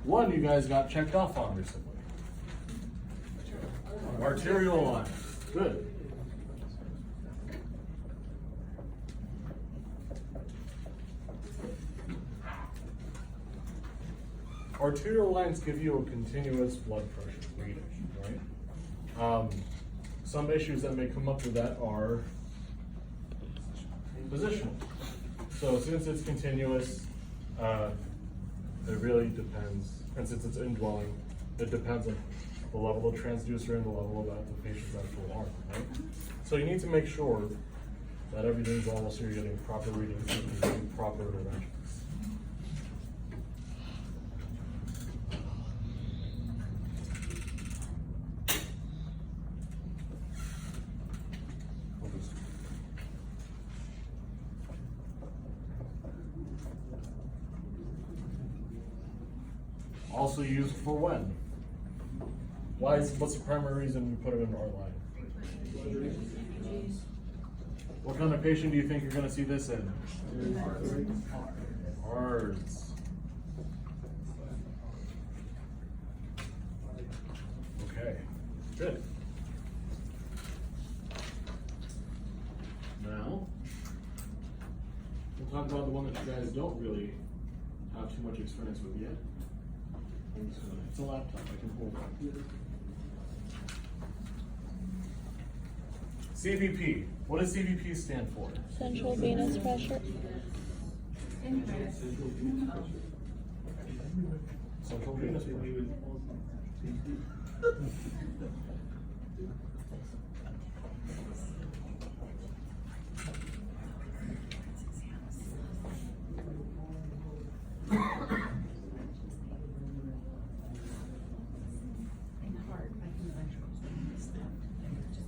one you guys got checked off on recently. Arterial lines. Good. Arterial lines give you a continuous blood pressure reading, right? Some issues that may come up with that are positional. So since it's continuous, it really depends, and since it's indwelling, it depends on the level of transducer and the level of the patient's actual arm, right? So you need to make sure that everything's all, so you're getting proper readings and you're getting proper interventions. Also used for when? What's the primary reason we put it in our line? What kind of patient do you think you're going to see this in? ARDS. Okay, good. Now, we'll talk about the one that you guys don't really have too much experience with yet. It's a laptop, I can hold it. CVP. What does CVP stand for? Central venous pressure. Central venous pressure.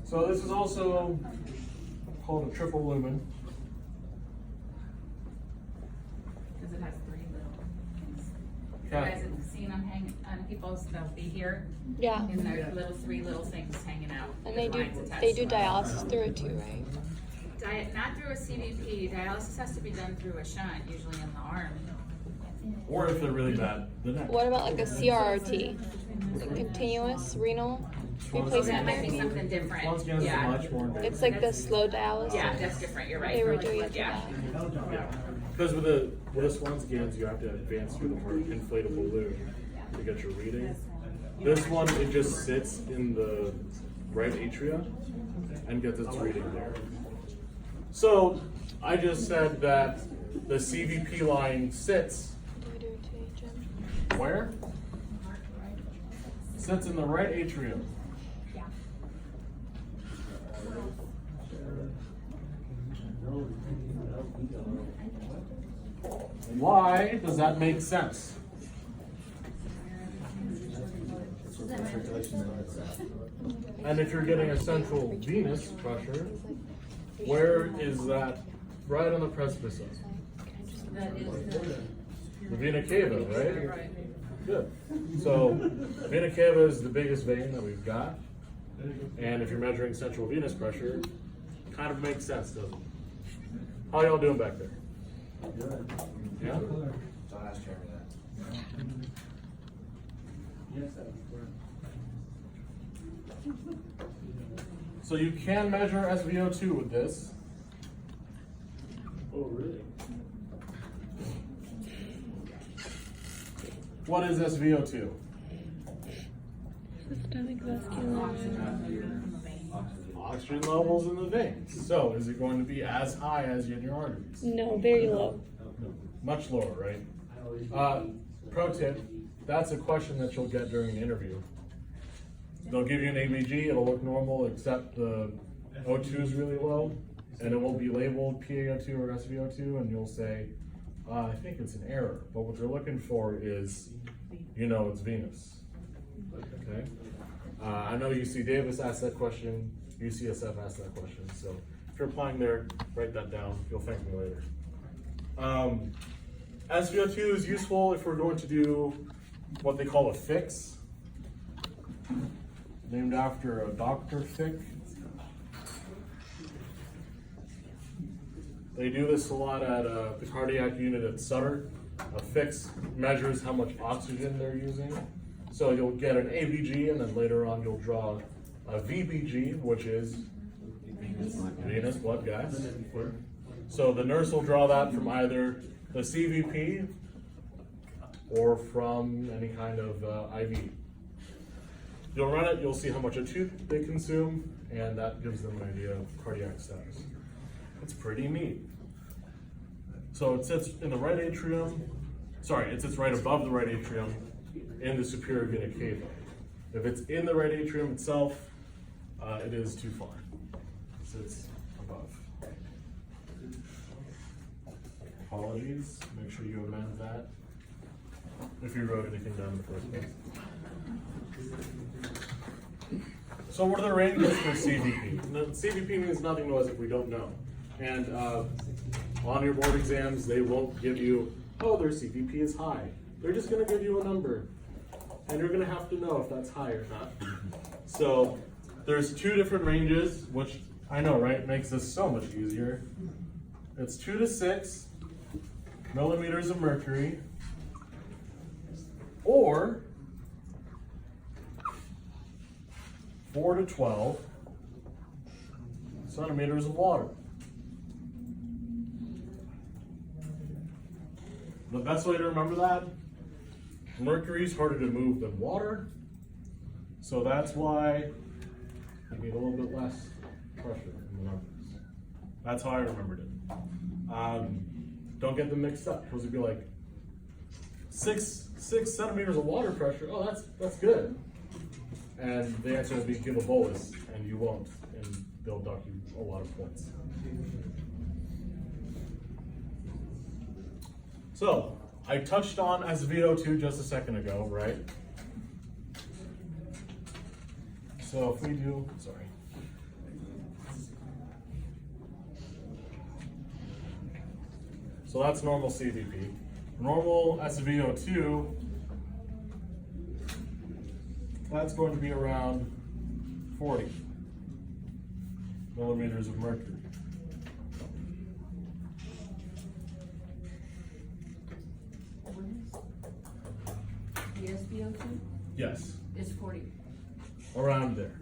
So this is also called a triple lumen. Because it has three little things. You Yeah. guys have seen them hang on people's, they'll be here. Yeah. And there's three little things hanging out. And with they lines attached do to them. dialysis through it too, right? Not through a CVP. Dialysis has to be done through a shunt, usually in the arm. Or if they're really bad, the neck. What about like a CRRT? Like continuous renal So that replacement might be therapy? something different. Swan is much more invasive. It's like the slow dialysis. Yeah, that's different. You're right. They were doing it for Yeah. that. Because with the Swan scans, you have to advance through the heart inflatable balloon to get your reading. This one, it just sits in the right atria and gets its reading there. So I just said that the CVP line sits Do we do it to HM? where? Sits in the right atrium. Why does that make sense? And if you're getting a central venous pressure, where is that? Right on the precipice of? The vena cava, right? Good. So, vena cava is the biggest vein that we've got. And if you're measuring central venous pressure, kind of makes sense, doesn't it? How y'all doing back there? Yeah? Don't ask Jeremy that. So you can measure SVO2 with this. Oh, really? What is SVO2? Systemic vascular. Oxygen levels in the veins. So is it going to be as high as in your arteries? No, very low. Much lower, right? Pro tip, that's a question that you'll get during the interview. They'll give you an ABG, it'll look normal except the O2 is really low, and it will be labeled PaO2 or SVO2, and you'll say, I think it's an error, but what they're looking for is, it's venous. Okay? I know UC Davis asked that question, UCSF asked that question, so if you're applying there, write that down, you'll thank me later. SVO2 is useful if we're going to do what they call a fix, named after a Dr. Fick. They do this a lot at the cardiac unit at Sutter. A fix measures how much oxygen they're using. So you'll get an ABG, and then later on you'll draw a VBG, which is venous blood gas. So the nurse will draw that from either the CVP or from any kind of IV. You'll run it, you'll see how much a tooth they consume, and that gives them an idea of cardiac status. It's pretty neat. So it sits in the right atrium, it sits right above the right atrium in the superior vena cava. If it's in the right atrium itself, it is too far. It sits above. Apologies, make sure you amend that if you wrote anything down in the first place. So what are the ranges for CVP? The CVP means nothing to us if we don't know. And on your board exams, they won't give you, oh, their CVP is high. They're just gonna give you a number. And you're gonna have to know if that's high or not. So there's two different ranges, which I know, right, makes this so much easier. It's 2 to 6 millimeters of mercury, or 4 to 12 centimeters of water. The best way to remember that, mercury is harder to move than water, so that's why you need a little bit less pressure in the numbers. That's how I remembered it. Don't get them mixed up, because it'd be like 6 centimeters of water pressure. Oh, that's good. And the answer would be give a bolus, and you won't, and they'll dock you a lot of points. So, I touched on SVO2 just a second ago, right? So if we do, so that's normal CVP. Normal SVO2, that's going to be around 40 millimeters of mercury. The SVO2 Yes, is 40. around there.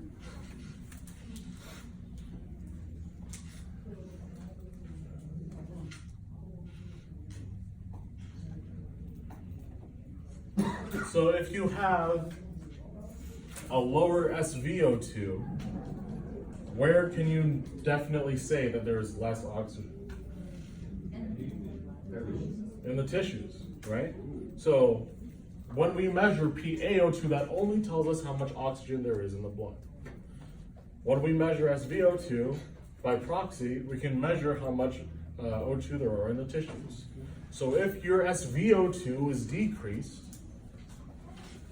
So if you have a lower SVO2, where can you definitely say that there is less oxygen? In the tissues, right? So when we measure PaO2, that only tells us how much oxygen there is in the blood. When we measure SVO2, by proxy, we can measure how much O2 there are in the tissues. So if your SVO2 is decreased,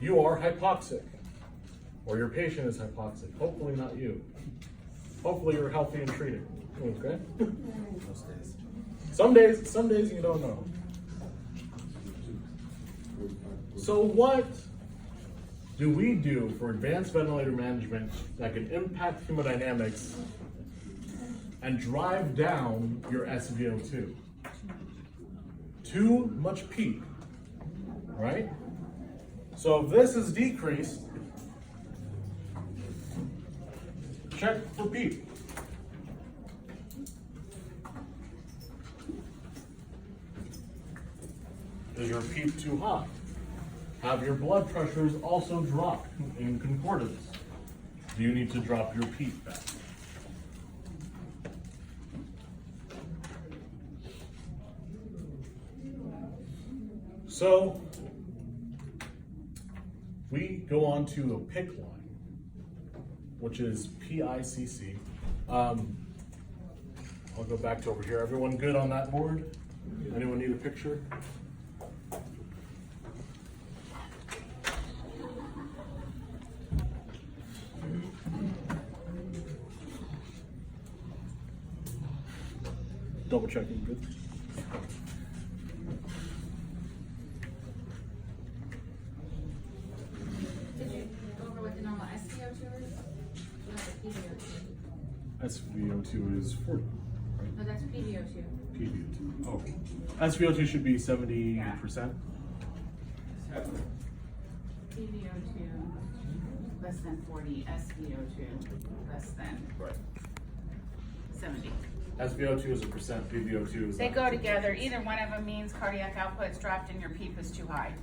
you are hypoxic, or your patient is hypoxic. Hopefully not you. Hopefully you're healthy and treating. Okay? Some days you don't know. So what do we do for advanced ventilator management that can impact hemodynamics and drive down your SVO2? Too much PEEP, right? So if this is decreased, check for PEEP. Is your PEEP too high? Have your blood pressures also dropped in concordance? Do you need to drop your PEEP back? So we go on to a PICC line, which is PICC. I'll go back to over here. Everyone good on that board? Anyone need a picture? Double checking, good. Did you go over what the normal SVO2 is? SVO2 is 40. Right? No, No, that's PVO2. PVO2. Oh. SVO2 should be 70%. PVO2 less than 40, SVO2 less than Right. 70. SVO2 is a percent, PVO2 is They not. go together. Either one of them means cardiac output's dropped and your PEEP is too high.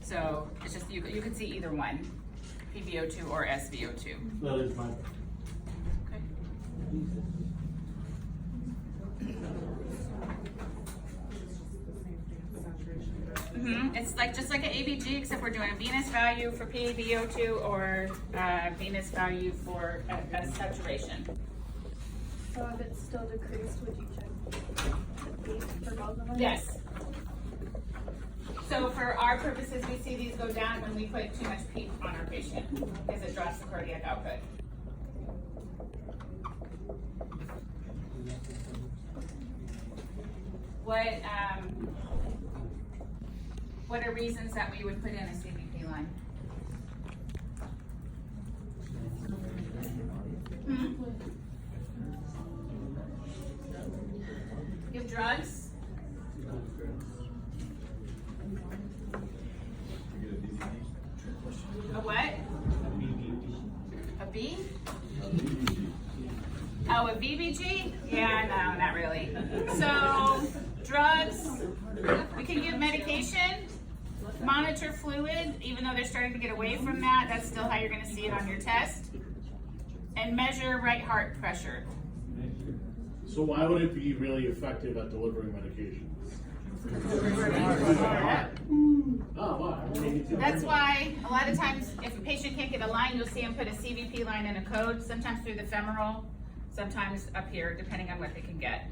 So it's just, you could see either one, PVO2 or SVO2. That is fine. Okay. It's like just like an ABG, except we're doing a venous value for PVO2 or venous value for a saturation. So if it's still decreased, would you check the peak for both of them? Yes. So for our purposes, we see these go down when we put too much PEEP on our patient because it drops the cardiac output. What are reasons that we would put in a CVP line? Give drugs? A what? A B? Oh, a VBG? Yeah, no, not really. So, drugs, we can give medication, monitor fluid, even though they're starting to get away from that, that's still how you're gonna see it on your test. And measure right heart pressure. So why would it be really effective at delivering medication? Oh, wow. That's why a lot of times if a patient can't get a line, you'll see them put a CVP line in a code, sometimes through the femoral, sometimes up here, depending on what they can get.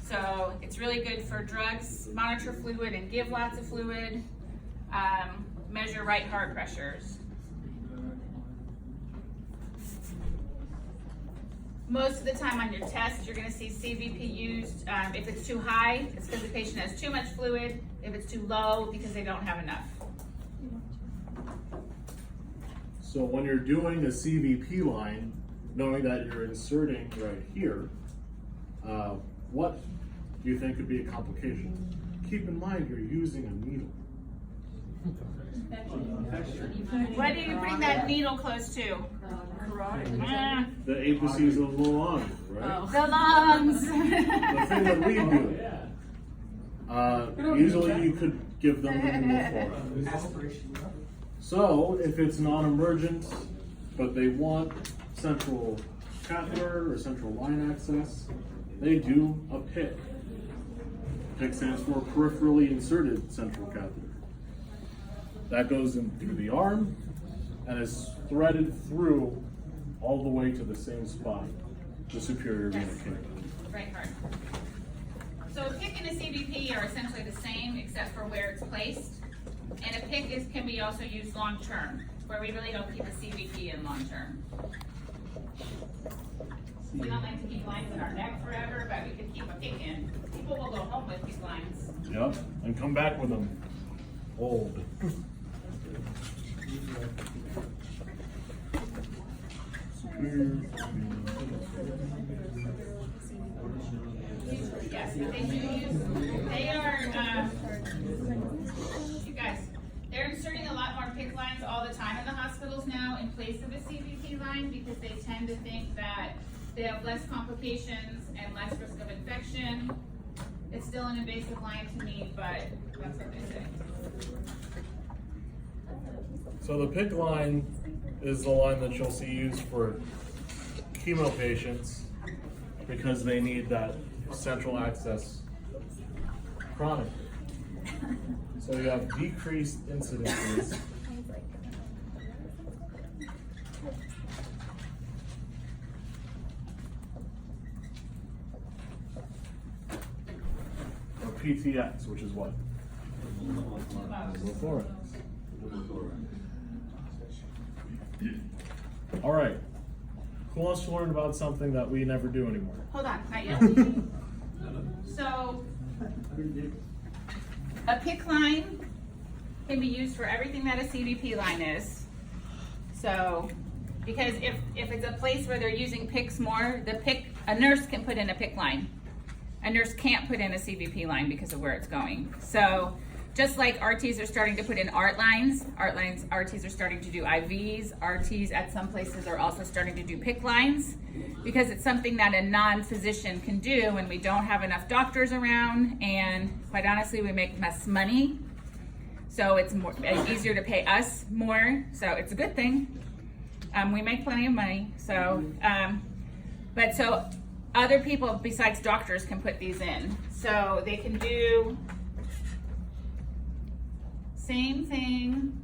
So it's really good for drugs, monitor fluid and give lots of fluid, measure right heart pressures. Most of the time on your test, you're gonna see CVP used. If it's too high, it's because the patient has too much fluid. If it's too low, because they don't have enough. So when you're doing a CVP line, knowing that you're inserting right here, what do you think could be a complication? Keep in mind you're using a needle. What do you bring that needle close to? The apices of the lung, right? The lungs. The thing that we do. Usually you could give them the before. So if it's non-emergent, but they want central catheter or central line access, they do a PIC. PIC stands for peripherally inserted central catheter. That goes in through the arm and is threaded through all the way to the same spot, the superior vena cava. Right heart. So a PIC and a CVP are essentially the same except for where it's placed. And a PIC can be also used long term, where we really don't keep a CVP in long term. We don't like to keep lines in our neck forever, but we could keep a PIC in. People will go home with these lines. Yep, and come back with them old. Yes, they do use, they are, you guys, they're inserting a lot more PIC lines all the time in the hospitals now in place of a CVP line because they tend to think that they have less complications and less risk of infection. It's still an invasive line to me, but that's what they say. So the PIC line is the line that you'll see used for chemo patients because they need that central access chronically. So you have decreased incidences. Or PTX, which is what? Pneumothorax. All right. Who wants to learn about something that we never do anymore? Hold on, not yet. So, a PIC line can be used for everything that a CVP line is. So, because if it's a place where they're using PICs more, a nurse can put in a PIC line. a nurse can't put in a CVP line because of where it's going. So just like RTs are starting to put in RTs are starting to do IVs, RTs at some places are also starting to do PICC lines, because it's something that a non-physician can do when we don't have enough doctors around, and quite honestly, we make less money. So it's easier to pay us more, so it's a good thing. We make plenty of money, so, but so other people besides doctors can put these in. So they can do same thing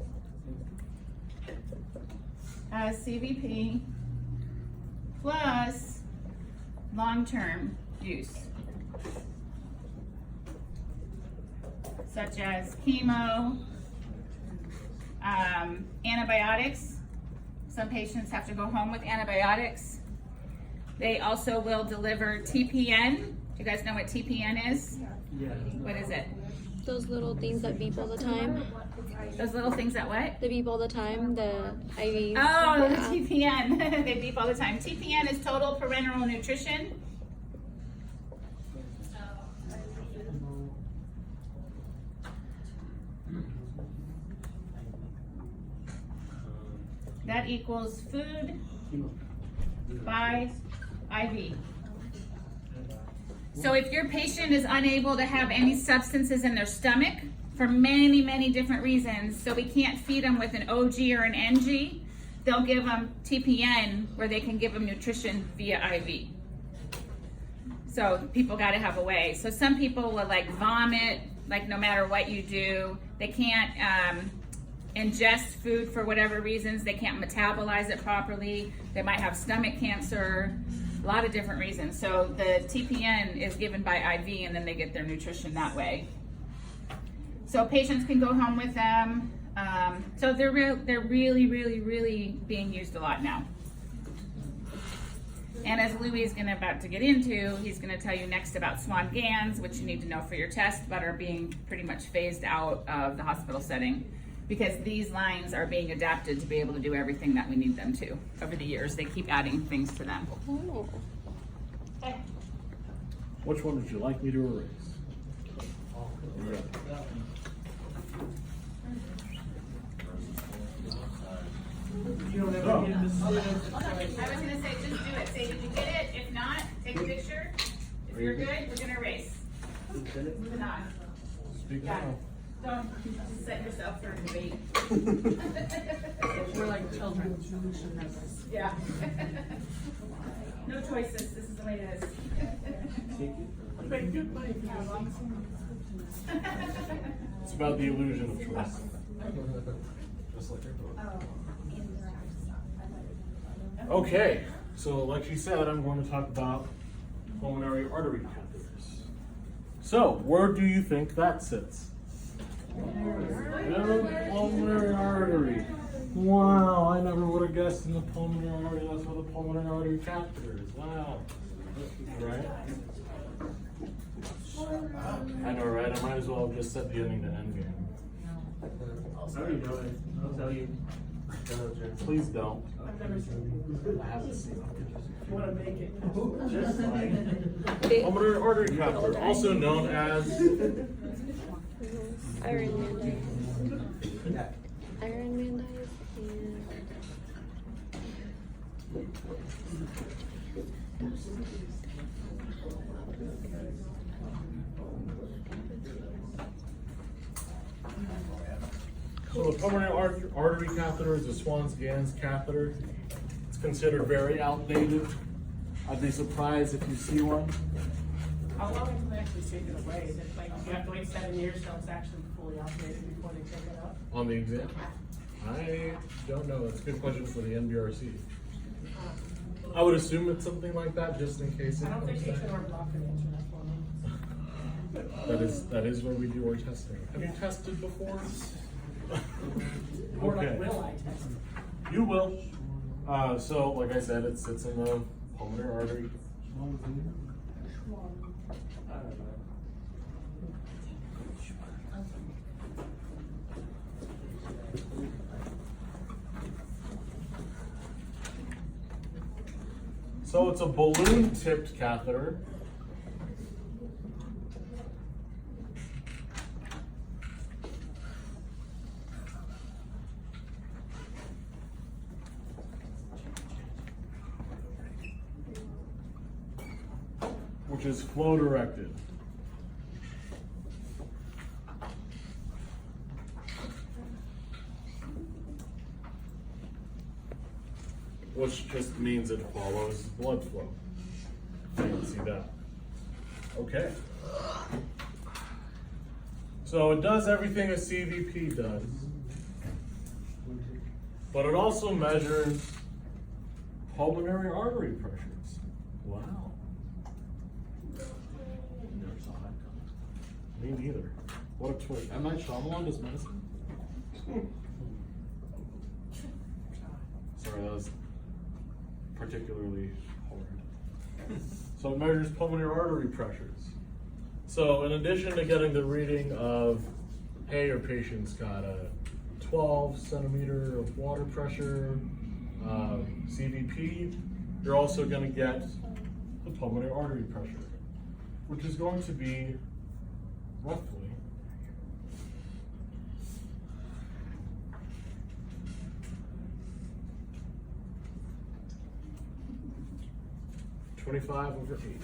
as CVP plus long-term use, such as chemo, antibiotics. Some patients have to go home with antibiotics. They also will deliver TPN. Do you guys know what TPN is? Yeah. What is it? Those little things that beep all the time. Those little things that what? They beep all the time, the IVs. Oh, the Yeah. TPN. They beep all the time. TPN is total parenteral nutrition. That equals food by IV. So if your patient is unable to have any substances in their stomach for many, many different reasons, so we can't feed them with an OG or an NG, they'll give them TPN where they can give them nutrition via IV. So people gotta have a way. So some people will like vomit, like no matter what you do. They can't ingest food for whatever reasons. They can't metabolize it properly. They might have stomach cancer, a lot of different reasons. So the TPN is given by IV, and then they get their nutrition that way. So patients can go home with them. So they're really, really, really being used a lot now. And as Louis is about to get into, he's gonna tell you next about Swan GANs, which you need to know for your test, but are being pretty much phased out of the hospital setting, because these lines are being adapted to be able to do everything that we need them to. Over the years, they keep adding things to them. Oh. Okay. Which one would you like me to erase? You don't ever get this. I was gonna say, just do it. Say, did you get it? If not, take a picture. If you're good, we're gonna erase. If not, Speak got now. it. Don't just set yourself for a debate. We're like children. We shouldn't have this. Yeah. No choices. This is the way it is. Make good money. It's about the illusion of choice. Just like okay, so like she said, I'm going to talk about pulmonary artery catheters. So, where do you think that sits? Pulmonary artery. Wow, I never would have guessed in the pulmonary artery. That's where the pulmonary artery catheter is. Wow. Right? I know, right? I might as well have just set the ending to end game. I already know it. I'll tell you. Please don't. I've never seen it. I haven't seen it. If you want to make it, just like. Pulmonary artery catheter, also known as Iron Man dies. Iron Man dies and so the pulmonary artery catheter is a Swan's GANs catheter. It's considered very outdated. I'd be surprised if you see one. How long until they actually take it away? Is it like you have to wait 7 years till it's actually fully operated before they take it out? On the exam? I don't know. It's a good question for the NBRC. I would assume it's something like that, just in case it I don't comes think back. HR Block could answer that for me. That is where we do our testing. Have you tested before? Or Okay. like, will I test it? You will. So, like I said, it sits in the pulmonary artery. So it's a balloon-tipped catheter which is flow directed. Which just means it follows blood flow. You can see that. Okay. So it does everything a CVP does, but it also measures pulmonary artery pressures. Wow. Never saw that coming. Me neither. What a twist. M. Night Shyamalan does medicine? Sorry, that was particularly hard. So it measures pulmonary artery pressures. So in addition to getting the reading of, hey, your patient's got a 12 centimeter of water pressure, CVP, you're also going to get the pulmonary artery pressure, which is going to be roughly 25/8.